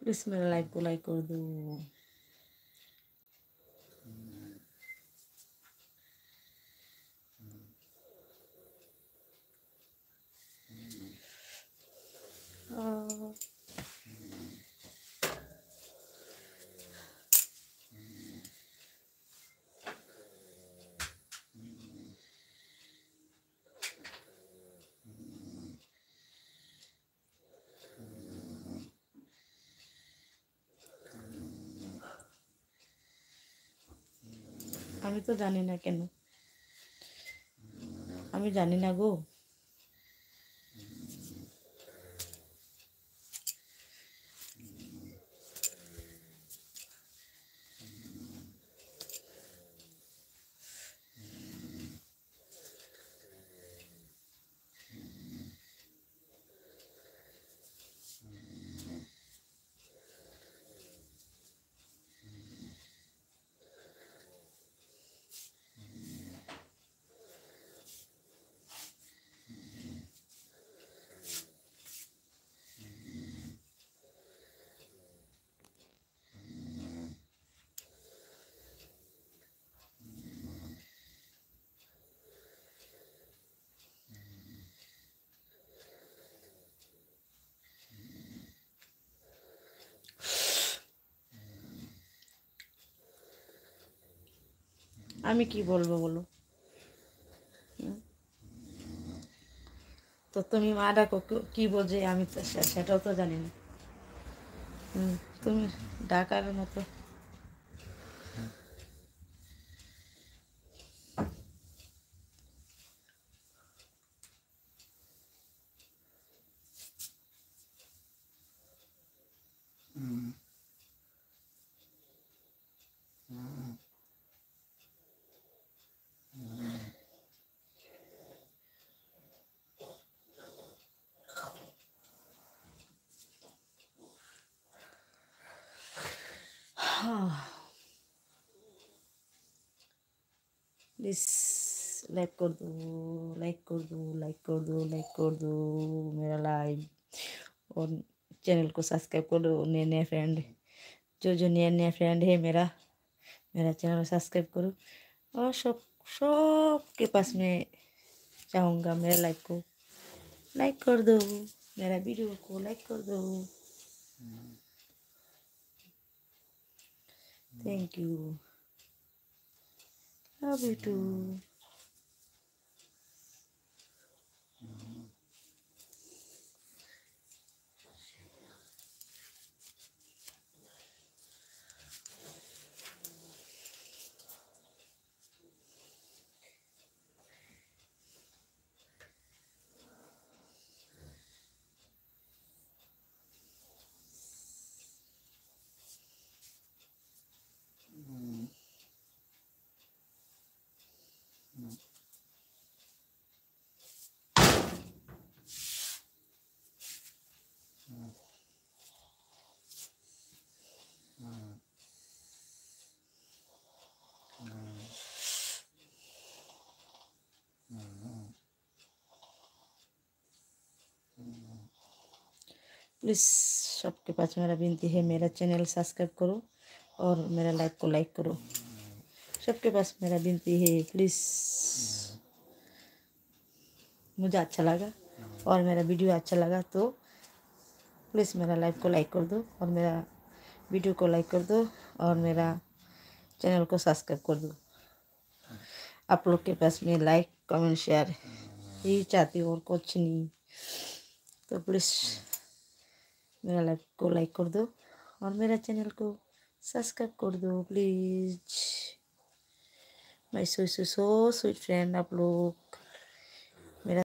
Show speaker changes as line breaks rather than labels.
Please मेरा live को like कर दो। আমি তো জানি না কেন, আমি জানি না গো। আমি কি বলবো বলো? তো তুমি মা ডাকো, কি বোঝে আমি তো সেটাও তো জানি না। তুমি ডাকার মতো। प्लीज़ लाइक कर दो, लाइक कर दो, लाइक कर दो, लाइक कर दो मेरा लाइव। और चैनल को सब्सक्राइब करो। नए नए फ्रेंड, जो नया नया फ्रेंड है मेरा मेरा चैनल को सब्सक्राइब करो। और सब के पास में चाहूँगा मेरे लाइव को लाइक कर दो, मेरा वीडियो को लाइक कर दो। Thank you, love you too. Please सबके पास मेरा विनती है, मेरा चैनल सब्सक्राइब करो और मेरा लाइव को लाइक करो। सबके पास मेरा विनती है प्लीज़। मुझे अच्छा लगा और मेरा वीडियो अच्छा लगा तो प्लीज़ मेरा लाइव को लाइक कर दो और मेरा वीडियो को लाइक कर दो और मेरा चैनल को सब्सक्राइब कर दो। आप लोग के पास में लाइक कमेंट शेयर यही चाहती हूँ और कुछ नहीं। तो प्लीज़ मेरा लाइव को लाइक कर दो और मेरा चैनल को सब्सक्राइब कर दो please. My so sweet friend आप लोग।